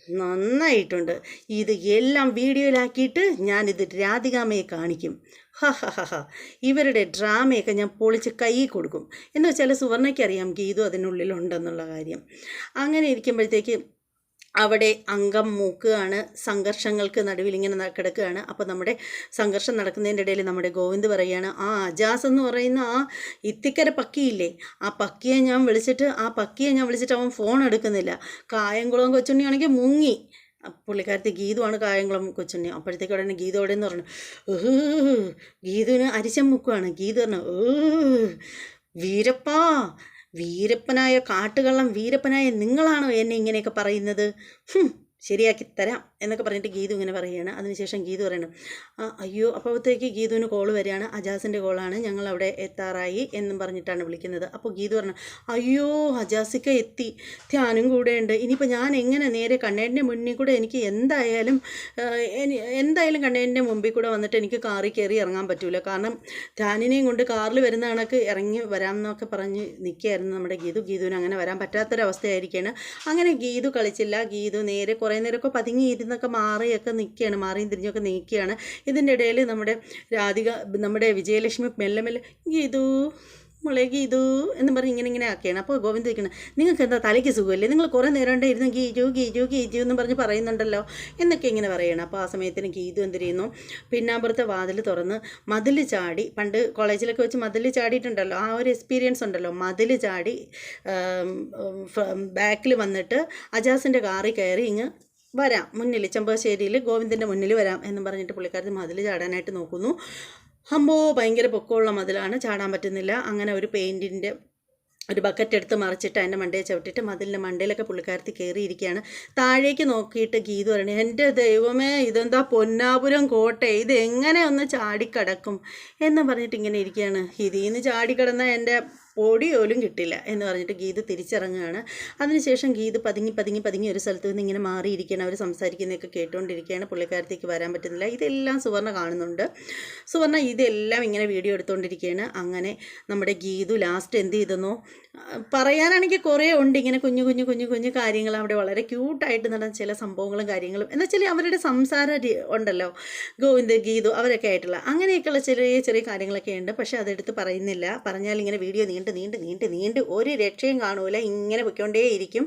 നന്നായിട്ടുണ്ട്, ഇത് എല്ലാം വീഡിയോയിലാക്കിയിട്ട് ഞാനിത് രാധികാമ്മയെ കാണിക്കും, ഇവരുടെ ഡ്രാമയൊക്കെ ഞാൻ പൊളിച്ച് കൈ കൊടുക്കും എന്ന് വെച്ചാൽ സുവർണയ്ക്കറിയാം ഗീതു അതിനുള്ളിലുണ്ടെന്നുള്ള കാര്യം. അങ്ങനെ ഇരിക്കുമ്പോഴത്തേക്ക് അവിടെ അംഗം മൂക്കുകയാണ്, സംഘർഷങ്ങൾക്ക് നടുവിൽ ഇങ്ങനെ കിടക്കുകയാണ്. അപ്പോൾ നമ്മുടെ സംഘർഷം നടക്കുന്നതിൻ്റെ ഇടയിൽ നമ്മുടെ ഗോവിന്ദ് പറയുകയാണ്, അജാസ് എന്ന് പറയുന്ന ആ ഇത്തിക്കര പക്കിയില്ലേ, ആ പക്കിയെ ഞാൻ വിളിച്ചിട്ട് അവൻ ഫോൺ എടുക്കുന്നില്ല, കായംകുളം കൊച്ചുണ്ണിയാണെങ്കിൽ മുങ്ങി, പുള്ളിക്കാരത്തി ഗീതുവാണ് കായംകുളം കൊച്ചുണ്ണി. അപ്പോഴത്തേക്ക് ഉടനെ ഗീതു അവിടെ നിന്ന് പറഞ്ഞു, ഗീതുവിന് അരിശം മുക്കുവാണ്. ഗീതു പറഞ്ഞു, വീരപ്പനായ കാട്ടുകള്ളം വീരപ്പനായ നിങ്ങളാണോ എന്നെ ഇങ്ങനെയൊക്കെ പറയുന്നത്, ശരിയാക്കി തരാം എന്നൊക്കെ പറഞ്ഞിട്ട് ഗീതു ഇങ്ങനെ പറയുകയാണ്. അതിനുശേഷം ഗീതു പറയണം, അയ്യോ, അപ്പോഴത്തേക്ക് ഗീതുവിന് കോള് വരികയാണ്, അജാസിൻ്റെ കോളാണ്, ഞങ്ങൾ അവിടെ എത്താറായി എന്നും പറഞ്ഞിട്ടാണ് വിളിക്കുന്നത്. അപ്പോൾ ഗീതു പറഞ്ഞു, അയ്യോ അജാസിക്ക എത്തി, ധ്യാനും കൂടെ ഉണ്ട്, ഇനിയിപ്പോൾ ഞാൻ എങ്ങനെ നേരെ കണ്ണേൻ്റെ മുന്നിൽ കൂടെ, എനിക്ക് എന്തായാലും കണ്ണേൻ്റെ മുമ്പിൽ കൂടെ വന്നിട്ട് എനിക്ക് കാറിൽ കയറി ഇറങ്ങാൻ പറ്റൂല, കാരണം ധ്യാനിനെയും കൊണ്ട് കാറിൽ വരുന്ന കണക്ക് ഇറങ്ങി വരാമെന്നൊക്കെ പറഞ്ഞ് നിൽക്കുകയായിരുന്നു നമ്മുടെ ഗീതുവിന് അങ്ങനെ വരാൻ പറ്റാത്തൊരവസ്ഥയായിരിക്കുകയാണ്. അങ്ങനെ ഗീതു കളിച്ചില്ല, ഗീതു നേരെ കുറേ നേരമൊക്കെ പതുങ്ങിയിരുന്നൊക്കെ മാറിയും തിരിഞ്ഞൊക്കെ നിൽക്കുകയാണ്. ഇതിൻ്റെ ഇടയിൽ നമ്മുടെ വിജയലക്ഷ്മി മെല്ലെ ഗീതു മോളെ ഗീതു എന്ന് പറഞ്ഞ് ഇങ്ങനെ ആക്കിയാണ്. അപ്പോൾ ഗോവിന്ദ് ചോദിക്കണം, നിങ്ങൾക്ക് എന്താ തലയ്ക്ക് സുഖമല്ലേ, നിങ്ങൾ കുറേ നേരം ഇരുന്ന് ഗീജു ഗീജു ഗീജു എന്ന് പറഞ്ഞ് പറയുന്നുണ്ടല്ലോ എന്നൊക്കെ ഇങ്ങനെ പറയണം. അപ്പോൾ ആ സമയത്തിന് ഗീതു എന്ത് ചെയ്യുന്നു, പിന്നാമ്പുറത്തെ വാതിൽ തുറന്ന് മതിൽ ചാടി, പണ്ട് കോളേജിലൊക്കെ വെച്ച് മതിൽ ചാടിയിട്ടുണ്ടല്ലോ, ആ ഒരു എക്സ്പീരിയൻസ് ഉണ്ടല്ലോ, മതിൽ ചാടി ബാക്കിൽ വന്നിട്ട് അജാസിൻ്റെ കാറിൽ കയറി വരാം, മുന്നിൽ ചെമ്പശ്ശേരിയിൽ ഗോവിന്ദൻ്റെ മുന്നിൽ വരാം എന്ന് പറഞ്ഞിട്ട് പുള്ളിക്കാരത്തി മതിൽ ചാടാനായിട്ട് നോക്കുന്നു. അമ്പോ ഭയങ്കര പൊക്കമുള്ള മതിലാണ്, ചാടാൻ പറ്റുന്നില്ല. അങ്ങനെ ഒരു പെയിൻറ്റിൻ്റെ ഒരു ബക്കറ്റ് എടുത്ത് മറിച്ചിട്ട് അതിൻ്റെ മണ്ടയെ ചവിട്ടിയിട്ട് മതിലിൻ്റെ മണ്ടയിലൊക്കെ പുള്ളിക്കാരത്തി കയറിയിരിക്കുകയാണ്. താഴേക്ക് നോക്കിയിട്ട് ഗീതു പറയണേ, എൻ്റെ ദൈവമേ ഇതെന്താ പൊന്നാപുരം കോട്ടെ, ഇത് എങ്ങനെ ഒന്ന് ചാടിക്കടക്കും എന്ന് പറഞ്ഞിട്ട് ഇങ്ങനെ ഇരിക്കുകയാണ്. ഇതിൽ നിന്ന് ചാടിക്കടന്നാൽ എൻ്റെ ഓടി പോലും കിട്ടില്ല എന്ന് പറഞ്ഞിട്ട് ഗീത് തിരിച്ചിറങ്ങുകയാണ്. അതിനുശേഷം ഗീത് പതുങ്ങി ഒരു സ്ഥലത്ത് നിന്ന് ഇങ്ങനെ മാറിയിരിക്കുകയാണ്. അവർ സംസാരിക്കുന്നതൊക്കെ കേട്ടുകൊണ്ടിരിക്കുകയാണ്. പുള്ളിക്കാരത്തേക്ക് വരാൻ പറ്റുന്നില്ല. ഇതെല്ലാം സുവർണ്ണ കാണുന്നുണ്ട്. സുവർണ്ണ ഇതെല്ലാം ഇങ്ങനെ വീഡിയോ എടുത്തുകൊണ്ടിരിക്കുകയാണ്. അങ്ങനെ നമ്മുടെ ഗീതു ലാസ്റ്റ് എന്ത് ചെയ്തെന്നോ, പറയാനാണെങ്കിൽ കുറേ ഉണ്ട്, ഇങ്ങനെ കുഞ്ഞു കാര്യങ്ങൾ അവിടെ വളരെ ക്യൂട്ടായിട്ട് നടന്ന ചില സംഭവങ്ങളും കാര്യങ്ങളും എന്ന് വെച്ചാൽ അവരുടെ സംസാര ഉണ്ടല്ലോ, ഗോവിന്ദ് ഗീതു അവരൊക്കെ ആയിട്ടുള്ള അങ്ങനെയൊക്കെയുള്ള ചെറിയ കാര്യങ്ങളൊക്കെ ഉണ്ട്. പക്ഷേ അതെടുത്ത് പറയുന്നില്ല. പറഞ്ഞാൽ ഇങ്ങനെ വീഡിയോ നീണ്ട് ഒരു രക്ഷയും കാണൂല, ഇങ്ങനെ പൊയ്ക്കൊണ്ടേയിരിക്കും.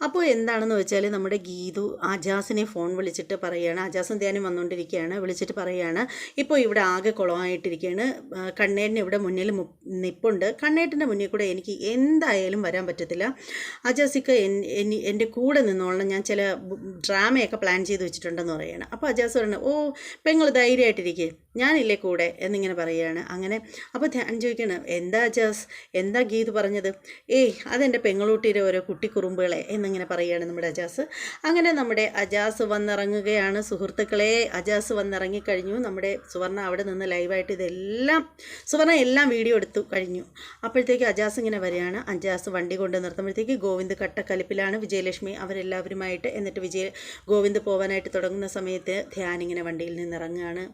അപ്പോൾ എന്താണെന്ന് വെച്ചാൽ നമ്മുടെ ഗീതു അജാസിനെ ഫോൺ വിളിച്ചിട്ട് പറയുകയാണ്, അജാസും ധ്യാനം വന്നുകൊണ്ടിരിക്കുകയാണ്, വിളിച്ചിട്ട് പറയുകയാണ്, ഇപ്പോൾ ഇവിടെ ആകെ കുളമായിട്ടിരിക്കുകയാണ്, കണ്ണേട്ടിന് ഇവിടെ മുന്നിൽ നിപ്പുണ്ട്, കണ്ണേട്ടിൻ്റെ മുന്നിൽ കൂടെ എനിക്ക് എന്തായാലും വരാൻ പറ്റത്തില്ല, അജാസിക്ക് എൻ്റെ കൂടെ നിന്നോളണം, ഞാൻ ചില ഡ്രാമയൊക്കെ പ്ലാൻ ചെയ്ത് വെച്ചിട്ടുണ്ടെന്ന് പറയുകയാണ്. അപ്പോൾ അജാസ് പറയുന്നത്, ഓ പെങ്ങൾ ധൈര്യമായിട്ടിരിക്കുക, ഞാനില്ലേ കൂടെ എന്നിങ്ങനെ പറയുകയാണ്. അങ്ങനെ അപ്പോൾ ധ്യാൻ ചോദിക്കുകയാണ്, എന്താ അജാസ്, എന്താ ഗീതു പറഞ്ഞത്? ഏയ് അതെൻ്റെ പെങ്ങളൂട്ടിയുടെ ഓരോ കുട്ടിക്കുറുമ്പുകളെ എന്നിങ്ങനെ പറയുകയാണ് നമ്മുടെ അജാസ്. അങ്ങനെ നമ്മുടെ അജാസ് വന്നിറങ്ങുകയാണ് സുഹൃത്തുക്കളെ. അജാസ് വന്നിറങ്ങിക്കഴിഞ്ഞു. നമ്മുടെ സുവർണ്ണ അവിടെ നിന്ന് ലൈവായിട്ട് സുവർണ്ണ എല്ലാം വീഡിയോ എടുത്തു കഴിഞ്ഞു. അപ്പോഴത്തേക്ക് അജാസ് ഇങ്ങനെ വരികയാണ്. അജാസ് വണ്ടി കൊണ്ട് നിർത്തുമ്പോഴത്തേക്ക് ഗോവിന്ദ് കട്ടക്കലിപ്പിലാണ്, വിജയലക്ഷ്മി അവരെല്ലാവരുമായിട്ട്. എന്നിട്ട് ഗോവിന്ദ് പോകാനായിട്ട് തുടങ്ങുന്ന സമയത്ത് ധ്യാൻ ഇങ്ങനെ വണ്ടിയിൽ നിന്ന് ഇറങ്ങുകയാണ്.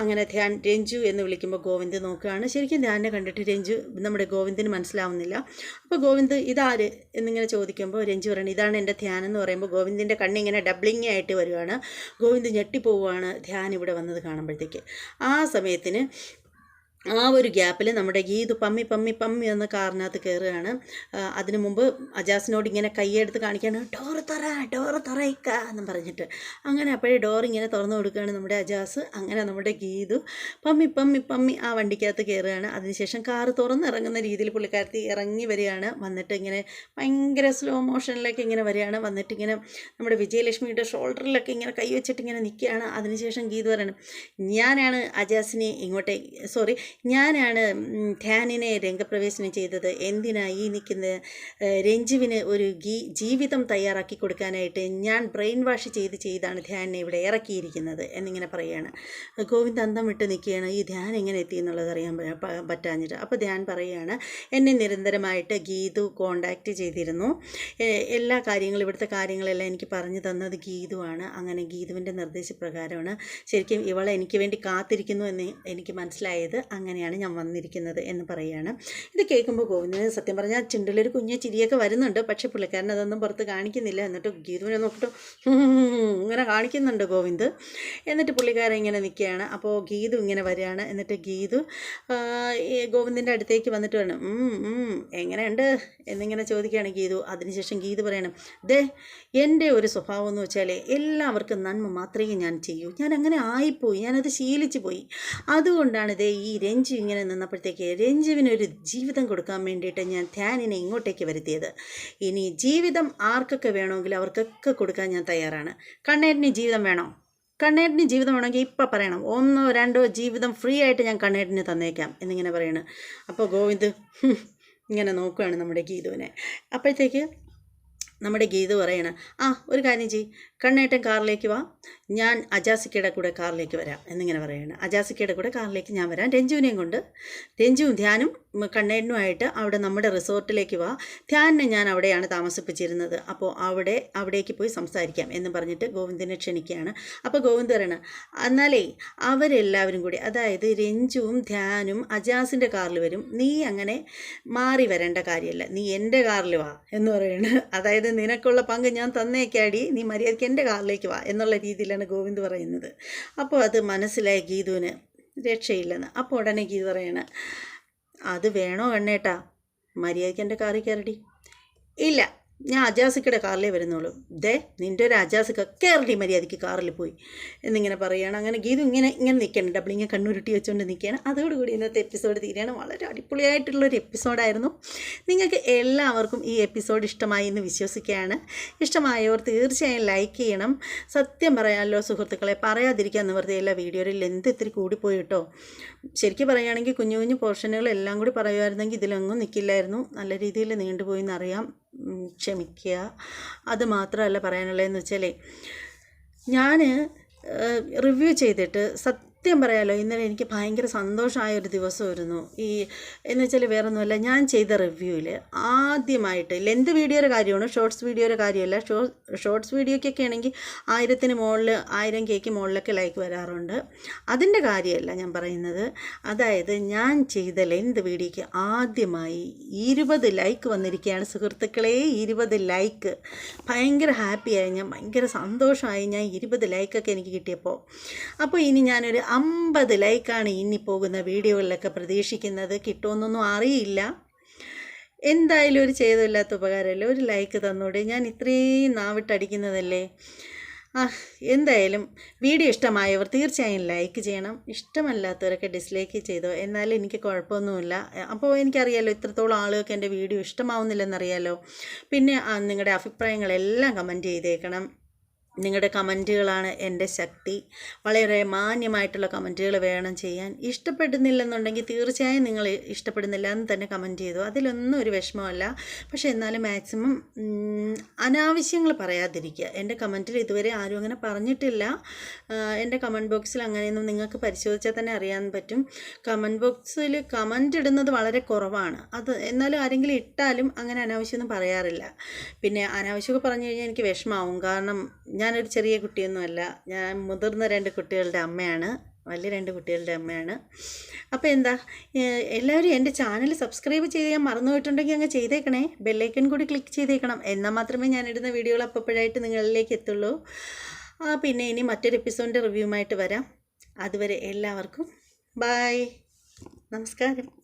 അങ്ങനെ ധ്യാൻ രഞ്ജു എന്ന് വിളിക്കുമ്പോൾ ഗോവിന്ദ് നോക്കുകയാണ്. ശരിക്കും ധ്യാനെ കണ്ടിട്ട് രഞ്ജു നമ്മുടെ ഗോവിന്ദിന് മനസ്സിലാവുന്നില്ല. അപ്പോൾ ഗോവിന്ദ് ഇതാര് എന്നിങ്ങനെ ചോദിക്കുമ്പോൾ രഞ്ജു പറയണം, ഇതാണ് എൻ്റെ ധ്യാൻ എന്ന് പറയുമ്പോൾ ഗോവിന്ദിൻ്റെ കണ്ണിങ്ങനെ ഡബ്ലിങ് ആയിട്ട് വരുവാണ്. ഗോവിന്ദ് ഞെട്ടിപ്പോവുകയാണ് ധ്യാൻ ഇവിടെ വന്നത് കാണുമ്പോഴത്തേക്ക്. ആ സമയത്തിന് ആ ഒരു ഗ്യാപ്പിൽ നമ്മുടെ ഗീതു പമ്മി എന്ന് കാറിനകത്ത് കയറുകയാണ്. അതിനു മുമ്പ് അജാസിനോട് ഇങ്ങനെ കൈയെടുത്ത് കാണിക്കുകയാണ്, ഡോറ് തുറയിക്ക എന്നും പറഞ്ഞിട്ട്. അങ്ങനെ അപ്പോഴേ ഡോർ ഇങ്ങനെ തുറന്നു കൊടുക്കുകയാണ് നമ്മുടെ അജാസ്. അങ്ങനെ നമ്മുടെ ഗീതു പമ്മി ആ വണ്ടിക്കകത്ത് കയറുകയാണ്. അതിനുശേഷം കാറ് തുറന്നിറങ്ങുന്ന രീതിയിൽ പുള്ളിക്കാരത്തി ഇറങ്ങി വരികയാണ്. വന്നിട്ട് ഇങ്ങനെ ഭയങ്കര സ്ലോ മോഷനിലേക്ക് ഇങ്ങനെ വരികയാണ്. വന്നിട്ട് ഇങ്ങനെ നമ്മുടെ വിജയലക്ഷ്മിയുടെ ഷോൾഡറിലൊക്കെ ഇങ്ങനെ കൈവച്ചിട്ട് ഇങ്ങനെ നിൽക്കുകയാണ്. അതിനുശേഷം ഗീതു പറയണം, ഞാനാണ് അജാസിനെ ഞാനാണ് ധ്യാനിനെ രംഗപ്രവേശനം ചെയ്തത്. എന്തിനാ ഈ നിൽക്കുന്ന രഞ്ജുവിന് ഒരു ജീവിതം തയ്യാറാക്കി കൊടുക്കാനായിട്ട് ഞാൻ ബ്രെയിൻ വാഷ് ചെയ്താണ് ധ്യാനിനെ ഇവിടെ ഇറക്കിയിരിക്കുന്നത് എന്നിങ്ങനെ പറയുകയാണ്. ഗോവിന്ദ് അന്തം വിട്ട് നിൽക്കുകയാണ്, ഈ ധ്യാൻ എങ്ങനെ എത്തി എന്നുള്ളത് അറിയാൻ പറ്റാഞ്ഞിട്ട്. അപ്പോൾ ധ്യാൻ പറയുകയാണ്, എന്നെ നിരന്തരമായിട്ട് ഗീതു കോണ്ടാക്റ്റ് ചെയ്തിരുന്നു, എല്ലാ കാര്യങ്ങളും ഇവിടുത്തെ കാര്യങ്ങളെല്ലാം എനിക്ക് പറഞ്ഞു തന്നത് ഗീതുവാണ്. അങ്ങനെ ഗീതുവിൻ്റെ നിർദ്ദേശപ്രകാരമാണ് ശരിക്കും ഇവളെ എനിക്ക് വേണ്ടി കാത്തിരിക്കുന്നു എന്ന് എനിക്ക് മനസ്സിലായത്. അങ്ങനെയാണ് ഞാൻ വന്നിരിക്കുന്നത് എന്ന് പറയുകയാണ്. ഇത് കേൾക്കുമ്പോൾ ഗോവിന്ദിന് സത്യം പറഞ്ഞാൽ ചുണ്ടിലൊരു കുഞ്ഞു ചിരിയൊക്കെ വരുന്നുണ്ട്. പക്ഷേ പുള്ളിക്കാരൻ അതൊന്നും പുറത്ത് കാണിക്കുന്നില്ല. എന്നിട്ട് ഗീതുവിനെ നോക്കിയിട്ട് ഇങ്ങനെ കാണിക്കുന്നുണ്ട് ഗോവിന്ദ്. എന്നിട്ട് പുള്ളിക്കാരൻ ഇങ്ങനെ നിൽക്കുകയാണ്. അപ്പോൾ ഗീതു ഇങ്ങനെ വരികയാണ്. എന്നിട്ട് ഗീതു ഗോവിന്ദിൻ്റെ അടുത്തേക്ക് വന്നിട്ട് വേണം, എങ്ങനെയുണ്ട് എന്നിങ്ങനെ ചോദിക്കുകയാണ് ഗീതു. അതിനുശേഷം ഗീതു പറയണം, എൻ്റെ ഒരു സ്വഭാവം എന്ന് വെച്ചാൽ എല്ലാവർക്കും നന്മ മാത്രമേ ഞാൻ ചെയ്യൂ, ഞാൻ അങ്ങനെ ആയിപ്പോയി, ഞാനത് ശീലിച്ചു പോയി. അതുകൊണ്ടാണ് ഈ രഞ്ജു ഇങ്ങനെ നിന്നപ്പോഴത്തേക്ക് രഞ്ജുവിനൊരു ജീവിതം കൊടുക്കാൻ വേണ്ടിയിട്ട് ഞാൻ ധ്യാനിനെ ഇങ്ങോട്ടേക്ക് വരുത്തിയത്. ഇനി ജീവിതം ആർക്കൊക്കെ വേണമെങ്കിലും അവർക്കൊക്കെ കൊടുക്കാൻ ഞാൻ തയ്യാറാണ്. കണ്ണേട്ടിന് ജീവിതം വേണോ? കണ്ണേട്ടിന് ജീവിതം വേണമെങ്കിൽ ഇപ്പം പറയണം, 1 2 ജീവിതം ഫ്രീ ആയിട്ട് ഞാൻ കണ്ണേട്ടിന് തന്നേക്കാം എന്നിങ്ങനെ പറയണം. അപ്പോൾ ഗോവിന്ദ് ഇങ്ങനെ നോക്കുകയാണ് നമ്മുടെ ഗീതുവിനെ. അപ്പോഴത്തേക്ക് നമ്മുടെ ഗീതു പറയണം, ഒരു കാര്യം കണ്ണേട്ടൻ കാറിലേക്ക് വാ, ഞാൻ അജാസിക്കയുടെ കൂടെ കാറിലേക്ക് വരാം എന്നിങ്ങനെ പറയുകയാണ്. അജാസിക്കയുടെ കൂടെ കാറിലേക്ക് ഞാൻ വരാം, രഞ്ജുവിനെയും കൊണ്ട്, രഞ്ജുവും ധ്യാനും കണ്ണേട്ടനുമായിട്ട് അവിടെ നമ്മുടെ റിസോർട്ടിലേക്ക് വാ, ധ്യാനിനെ ഞാൻ അവിടെയാണ് താമസിപ്പിച്ചിരുന്നത്, അപ്പോൾ അവിടേക്ക് പോയി സംസാരിക്കാം എന്ന് പറഞ്ഞിട്ട് ഗോവിന്ദിനെ ക്ഷണിക്കുകയാണ്. അപ്പോൾ ഗോവിന്ദ് പറയണം, എന്നാലേ അവരെല്ലാവരും കൂടി, അതായത് രഞ്ജുവും ധ്യാനും അജാസിൻ്റെ കാറിൽ വരും, നീ അങ്ങനെ മാറി വരേണ്ട കാര്യമല്ല, നീ എൻ്റെ കാറിൽ വാ എന്ന് പറയുന്നത്. അതായത് നിനക്കുള്ള പങ്ക് ഞാൻ തന്നേക്കാടി, നീ മര്യാദയ്ക്ക് എൻ്റെ കാറിലേക്ക് വാ എന്നുള്ള രീതിയിലാണ് ഗോവിന്ദ് പറയുന്നത്. അപ്പോൾ അത് മനസ്സിലായി ഗീതുവിന് രക്ഷയില്ലെന്ന്. അപ്പോൾ ഉടനെ ഗീതു പറയണം, അത് വേണോ എണ്ണേട്ടാ? മര്യാദയ്ക്ക് എൻ്റെ കാറിൽ കയറടി. ഇല്ല, ഞാൻ അജാസിക്കയുടെ കാറിലേ വരുന്നുള്ളൂ. ദേ നിൻ്റെ ഒരു അജാസിക്ക കയറടി മര്യാദയ്ക്ക് കാറിൽ പോയി എന്നിങ്ങനെ പറയുകയാണ്. അങ്ങനെ ഗീതു ഇങ്ങനെ നിൽക്കണം, ഡബിളിങ്ങനെ കണ്ണുരുട്ടി വെച്ചുകൊണ്ട് നിൽക്കുകയാണ്. അതോടുകൂടി ഇന്നത്തെ എപ്പിസോഡ് തീരുകയാണ്. വളരെ അടിപൊളിയായിട്ടുള്ളൊരു എപ്പിസോഡായിരുന്നു. നിങ്ങൾക്ക് എല്ലാവർക്കും ഈ എപ്പിസോഡ് ഇഷ്ടമായി എന്ന് വിശ്വസിക്കുകയാണ്. ഇഷ്ടമായവർ തീർച്ചയായും ലൈക്ക് ചെയ്യണം. സത്യം പറയാമല്ലോ സുഹൃത്തുക്കളെ, പറയാതിരിക്കാൻ നിവൃത്തിയില്ല. വീഡിയോയിൽ ലെന്ത് ഇത്തിരി കൂടിപ്പോയി കേട്ടോ. ശരിക്കും പറയുകയാണെങ്കിൽ കുഞ്ഞു കുഞ്ഞു പോർഷനുകളെല്ലാം കൂടി പറയുമായിരുന്നെങ്കിൽ ഇതിലൊന്നും നിൽക്കില്ലായിരുന്നു. നല്ല രീതിയിൽ നീണ്ടുപോയി എന്നറിയാം, ക്ഷമിക്കുക. അത് മാത്രമല്ല പറയാനുള്ളതെന്ന് വെച്ചാൽ, ഞാൻ റിവ്യൂ ചെയ്തിട്ട് സത്യം പറയാമല്ലോ ഇന്നലെ എനിക്ക് ഭയങ്കര സന്തോഷമായൊരു ദിവസമായിരുന്നു. എന്ന് വെച്ചാൽ വേറൊന്നുമല്ല, ഞാൻ ചെയ്ത റിവ്യൂവിൽ ആദ്യമായിട്ട് ലെന്ത് വീഡിയോയുടെ കാര്യമാണ്, ഷോർട്സ് വീഡിയോയുടെ കാര്യമല്ല. ഷോർട്സ് വീഡിയോയ്ക്കൊക്കെ ആണെങ്കിൽ 1000-ന് മുകളിൽ 1000K മുകളിലൊക്കെ ലൈക്ക് വരാറുണ്ട്. അതിൻ്റെ കാര്യമല്ല ഞാൻ പറയുന്നത്. അതായത് ഞാൻ ചെയ്ത ലെന്ത് വീഡിയോയ്ക്ക് ആദ്യമായി 20 ലൈക്ക് വന്നിരിക്കുകയാണ് സുഹൃത്തുക്കളെ. 20 ലൈക്ക്. ഭയങ്കര ഹാപ്പിയായി ഞാൻ, ഭയങ്കര സന്തോഷമായി ഞാൻ 20 ലൈക്കൊക്കെ എനിക്ക് കിട്ടിയപ്പോൾ. അപ്പോൾ ഇനി ഞാനൊരു 50 ലൈക്കാണ് ഇനി പോകുന്ന വീഡിയോകളിലൊക്കെ പ്രതീക്ഷിക്കുന്നത്. കിട്ടുമെന്നൊന്നും അറിയില്ല. എന്തായാലും ഒരു ചെയ്തില്ലാത്ത ഉപകാരമല്ലേ, ഒരു ലൈക്ക് തന്നൂടെ? ഞാൻ ഇത്രയും നാവിട്ടടിക്കുന്നതല്ലേ. എന്തായാലും വീഡിയോ ഇഷ്ടമായവർ തീർച്ചയായും ലൈക്ക് ചെയ്യണം. ഇഷ്ടമല്ലാത്തവരൊക്കെ ഡിസ്ലൈക്ക് ചെയ്തോ, എന്നാലും എനിക്ക് കുഴപ്പമൊന്നുമില്ല. അപ്പോൾ എനിക്കറിയാലോ ഇത്രത്തോളം ആളുകൾക്ക് എൻ്റെ വീഡിയോ ഇഷ്ടമാവുന്നില്ലെന്നറിയാലോ. പിന്നെ നിങ്ങളുടെ അഭിപ്രായങ്ങളെല്ലാം കമൻറ്റ് ചെയ്തേക്കണം. നിങ്ങളുടെ കമൻറ്റുകളാണ് എൻ്റെ ശക്തി. വളരെ മാന്യമായിട്ടുള്ള കമൻറ്റുകൾ വേണം ചെയ്യാൻ. ഇഷ്ടപ്പെടുന്നില്ലെന്നുണ്ടെങ്കിൽ തീർച്ചയായും നിങ്ങൾ ഇഷ്ടപ്പെടുന്നില്ല എന്ന് തന്നെ കമൻറ്റ് ചെയ്തു, അതിലൊന്നും ഒരു വിഷമമല്ല. പക്ഷേ എന്നാലും മാക്സിമം അനാവശ്യങ്ങൾ പറയാതിരിക്കുക. എൻ്റെ കമൻറ്റിൽ ഇതുവരെ ആരും അങ്ങനെ പറഞ്ഞിട്ടില്ല. എൻ്റെ കമൻറ്റ് ബോക്സിൽ അങ്ങനെയൊന്നും നിങ്ങൾക്ക് പരിശോധിച്ചാൽ തന്നെ അറിയാൻ പറ്റും. കമൻറ്റ് ബോക്സിൽ കമൻറ്റ് ഇടുന്നത് വളരെ കുറവാണ്. എന്നാലും ആരെങ്കിലും ഇട്ടാലും അങ്ങനെ അനാവശ്യമൊന്നും പറയാറില്ല. പിന്നെ അനാവശ്യമൊക്കെ പറഞ്ഞു കഴിഞ്ഞാൽ എനിക്ക് വിഷമാവും. കാരണം ഞാനൊരു ചെറിയ കുട്ടിയൊന്നുമല്ല, ഞാൻ മുതിർന്ന 2 കുട്ടികളുടെ അമ്മയാണ്, വലിയ 2 കുട്ടികളുടെ അമ്മയാണ്. അപ്പോൾ എന്താ, എല്ലാവരും എൻ്റെ ചാനൽ സബ്സ്ക്രൈബ് ചെയ്യാൻ മറന്നുപോയിട്ടുണ്ടെങ്കിൽ അങ്ങ് ചെയ്തേക്കണേ. ബെല്ലൈക്കൺ കൂടി ക്ലിക്ക് ചെയ്തേക്കണം. എന്നാൽ മാത്രമേ ഞാനിടുന്ന വീഡിയോകൾ അപ്പോഴായിട്ട് നിങ്ങളിലേക്ക് എത്തുള്ളൂ. പിന്നെ ഇനി മറ്റൊരു എപ്പിസോഡിൻ്റെ റിവ്യൂമായിട്ട് വരാം. അതുവരെ എല്ലാവർക്കും ബൈ, നമസ്കാരം.